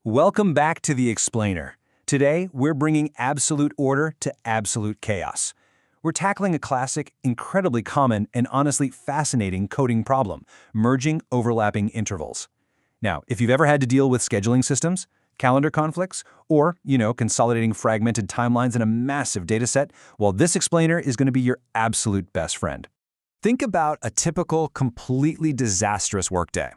Welcome back to The Explainer. Today, we're bringing absolute order to absolute chaos. We're tackling a classic, incredibly common, and honestly fascinating coding problem, merging overlapping intervals. Now, if you've ever had to deal with scheduling systems, calendar conflicts, or, consolidating fragmented timelines in a massive dataset, well, this explainer is going to be your absolute best friend. Think about a typical, completely disastrous workday.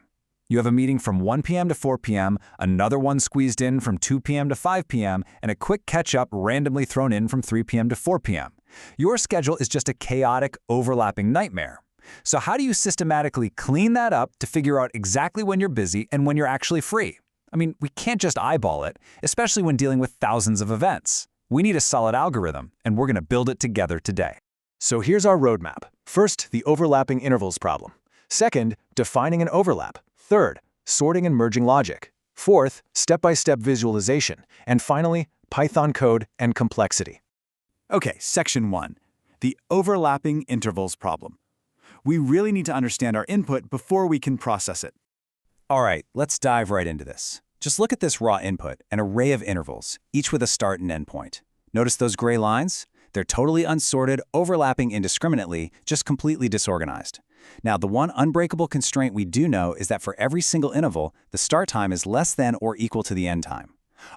You have a meeting from 1 p.m. to 4 p.m., another one squeezed in from 2 p.m. to 5 p.m., and a quick catch-up randomly thrown in from 3 p.m. to 4 p.m. Your schedule is just a chaotic, overlapping nightmare. So how do you systematically clean that up to figure out exactly when you're busy and when you're actually free? I mean, we can't just eyeball it, especially when dealing with thousands of events. We need a solid algorithm, and we're going to build it together today. So here's our roadmap. First, the overlapping intervals problem. Second, defining an overlap. Third, sorting and merging logic. Fourth, step-by-step visualization. And finally, Python code and complexity. Okay, section 1, the overlapping intervals problem. We really need to understand our input before we can process it. All right, let's dive right into this. Just look at this raw input, an array of intervals, each with a start and end point. Notice those gray lines? They're totally unsorted, overlapping indiscriminately, just completely disorganized. Now, the one unbreakable constraint we do know is that for every single interval, the start time is less than or equal to the end time.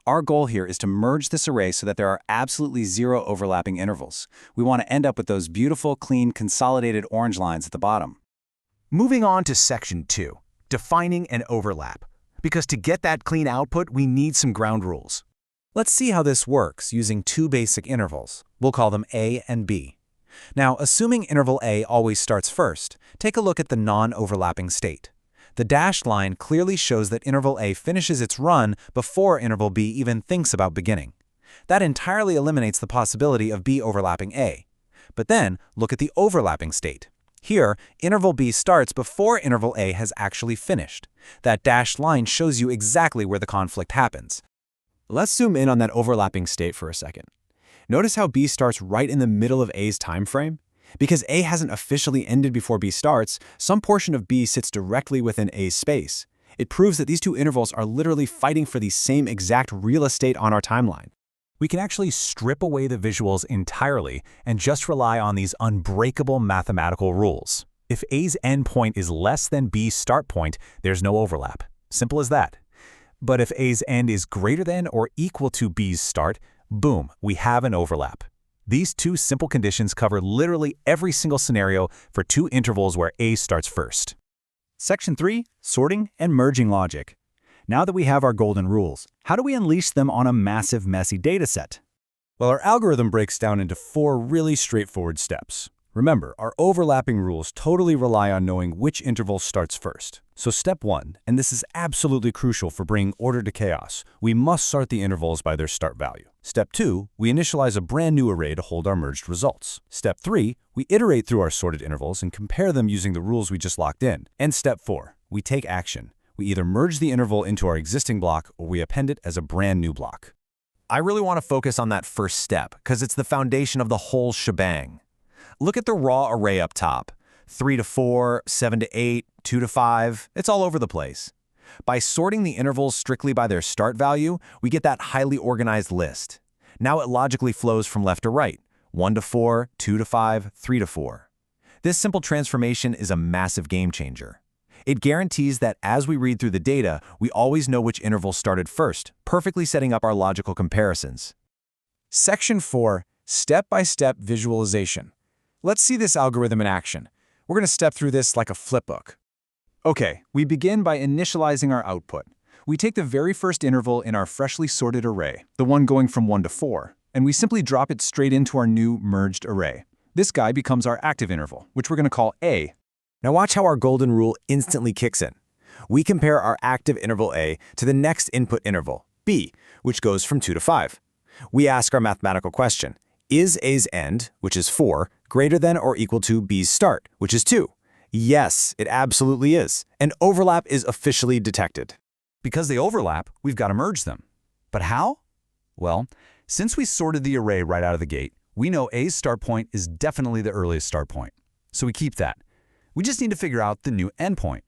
Our goal here is to merge this array so that there are absolutely zero overlapping intervals. We want to end up with those beautiful, clean, consolidated orange lines at the bottom. Moving on to section 2, defining an overlap. Because to get that clean output, we need some ground rules. Let's see how this works using two basic intervals. We'll call them A and B. Now, assuming interval A always starts first, take a look at the non-overlapping state. The dashed line clearly shows that interval A finishes its run before interval B even thinks about beginning. That entirely eliminates the possibility of B overlapping A. But then, look at the overlapping state. Here, interval B starts before interval A has actually finished. That dashed line shows you exactly where the conflict happens. Let's zoom in on that overlapping state for a second. Notice how B starts right in the middle of A's time frame? Because A hasn't officially ended before B starts, some portion of B sits directly within A's space. It proves that these two intervals are literally fighting for the same exact real estate on our timeline. We can actually strip away the visuals entirely and just rely on these unbreakable mathematical rules. If A's endpoint is less than B's start point, there's no overlap. Simple as that. But if A's end is greater than or equal to B's start, boom, we have an overlap. These two simple conditions cover literally every single scenario for two intervals where A starts first. Section 3, sorting and merging logic. Now that we have our golden rules, how do we unleash them on a massive, messy dataset? Well, our algorithm breaks down into 4 really straightforward steps. Remember, our overlapping rules totally rely on knowing which interval starts first. So step 1, and this is absolutely crucial for bringing order to chaos, we must sort the intervals by their start value. Step 2, we initialize a brand new array to hold our merged results. Step 3, we iterate through our sorted intervals and compare them using the rules we just locked in. And step 4, we take action. We either merge the interval into our existing block or we append it as a brand new block. I really want to focus on that first step because it's the foundation of the whole shebang. Look at the raw array up top. 3 to 4, 7 to 8, 2 to 5, it's all over the place. By sorting the intervals strictly by their start value, we get that highly organized list. Now it logically flows from left to right, 1 to 4, 2 to 5, 3 to 4. This simple transformation is a massive game changer. It guarantees that as we read through the data, we always know which interval started first, perfectly setting up our logical comparisons. Section 4, step-by-step visualization. Let's see this algorithm in action. We're going to step through this like a flipbook. Okay, we begin by initializing our output. We take the very first interval in our freshly sorted array, the one going from 1 to 4, and we simply drop it straight into our new merged array. This guy becomes our active interval, which we're going to call A. Now watch how our golden rule instantly kicks in. We compare our active interval A to the next input interval, B, which goes from 2 to 5. We ask our mathematical question, is A's end, which is 4, greater than or equal to B's start, which is 2? Yes, it absolutely is. An overlap is officially detected. Because they overlap, we've got to merge them. But how? Well, since we sorted the array right out of the gate, we know A's start point is definitely the earliest start point. So we keep that. We just need to figure out the new endpoint.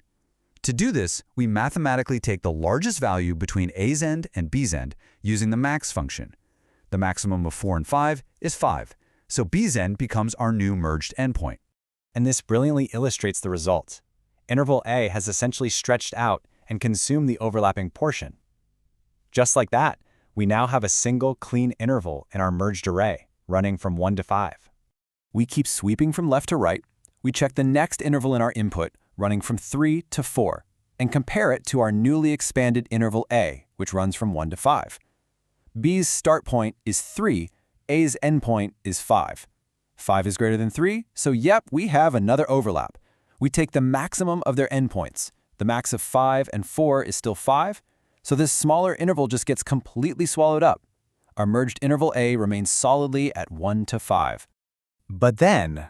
To do this, we mathematically take the largest value between A's end and B's end using the max function. The maximum of 4 and 5 is 5, so B's end becomes our new merged endpoint. And this brilliantly illustrates the result. Interval A has essentially stretched out and consumed the overlapping portion. Just like that, we now have a single clean interval in our merged array, running from 1 to 5. We keep sweeping from left to right. We check the next interval in our input, running from 3 to 4, and compare it to our newly expanded interval A, which runs from 1 to 5. B's start point is 3, A's endpoint is 5. 5 is greater than 3, so yep, we have another overlap. We take the maximum of their endpoints. The max of 5 and 4 is still 5, so this smaller interval just gets completely swallowed up. Our merged interval A remains solidly at 1 to 5. But then,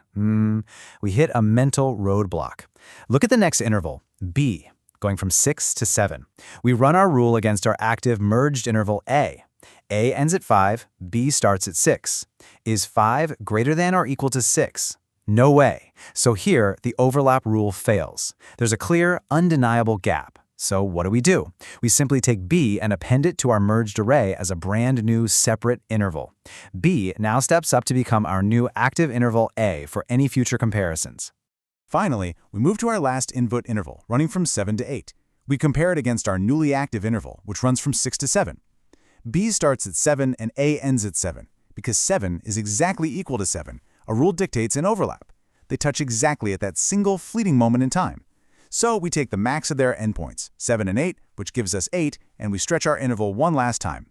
we hit a mental roadblock. Look at the next interval, B, going from 6 to 7. We run our rule against our active merged interval A. A ends at 5, B starts at 6. Is 5 greater than or equal to 6? No way. So here, the overlap rule fails. There's a clear, undeniable gap. So what do? We simply take B and append it to our merged array as a brand new separate interval. B now steps up to become our new active interval A for any future comparisons. Finally, we move to our last input interval, running from 7 to 8. We compare it against our newly active interval, which runs from 6 to 7. B starts at 7 and A ends at 7. Because 7 is exactly equal to 7, a rule dictates an overlap. They touch exactly at that single fleeting moment in time. So we take the max of their endpoints, 7 and 8, which gives us 8, and we stretch our interval one last time.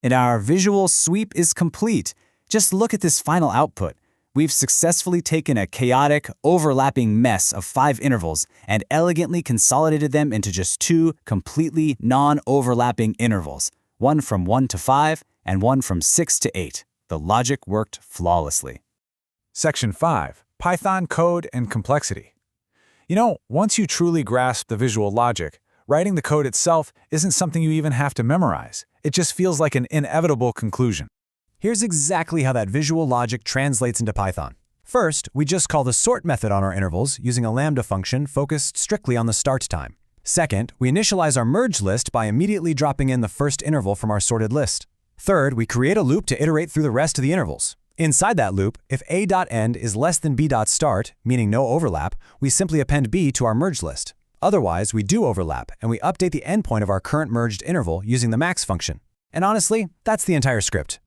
And our visual sweep is complete. Just look at this final output. We've successfully taken a chaotic, overlapping mess of 5 intervals and elegantly consolidated them into just 2 completely non-overlapping intervals, one from 1 to 5 and one from 6 to 8. The logic worked flawlessly. Section 5. Python Code and Complexity. Once you truly grasp the visual logic, writing the code itself isn't something you even have to memorize. It just feels like an inevitable conclusion. Here's exactly how that visual logic translates into Python. First, we just call the sort method on our intervals using a lambda function focused strictly on the start time. Second, we initialize our merge list by immediately dropping in the first interval from our sorted list. Third, we create a loop to iterate through the rest of the intervals. Inside that loop, if a.end is less than b.start, meaning no overlap, we simply append b to our merge list. Otherwise, we do overlap, and we update the endpoint of our current merged interval using the max function. And honestly, that's the entire script.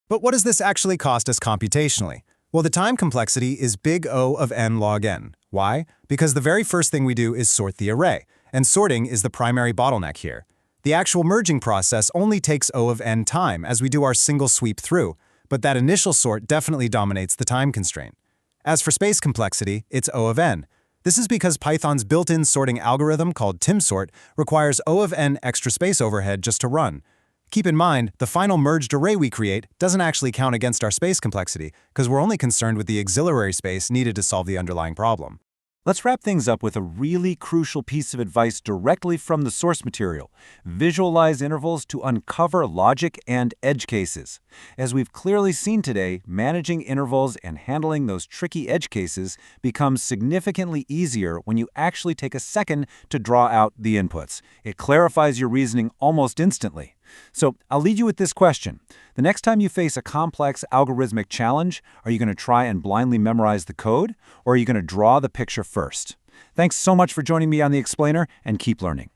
But what does this actually cost us computationally? Well, the time complexity is big O of n log n. Why? Because the very first thing we do is sort the array, and sorting is the primary bottleneck here. The actual merging process only takes O of n time as we do our single sweep through, but that initial sort definitely dominates the time constraint. As for space complexity, it's O of n. This is because Python's built-in sorting algorithm called timsort requires O of n extra space overhead just to run. Keep in mind, the final merged array we create doesn't actually count against our space complexity because we're only concerned with the auxiliary space needed to solve the underlying problem. Let's wrap things up with a really crucial piece of advice directly from the source material. Visualize intervals to uncover logic and edge cases. As we've clearly seen today, managing intervals and handling those tricky edge cases becomes significantly easier when you actually take a second to draw out the inputs. It clarifies your reasoning almost instantly. So I'll leave you with this question. The next time you face a complex algorithmic challenge, are you going to try and blindly memorize the code, or are you going to draw the picture first? Thanks so much for joining me on The Explainer, and keep learning.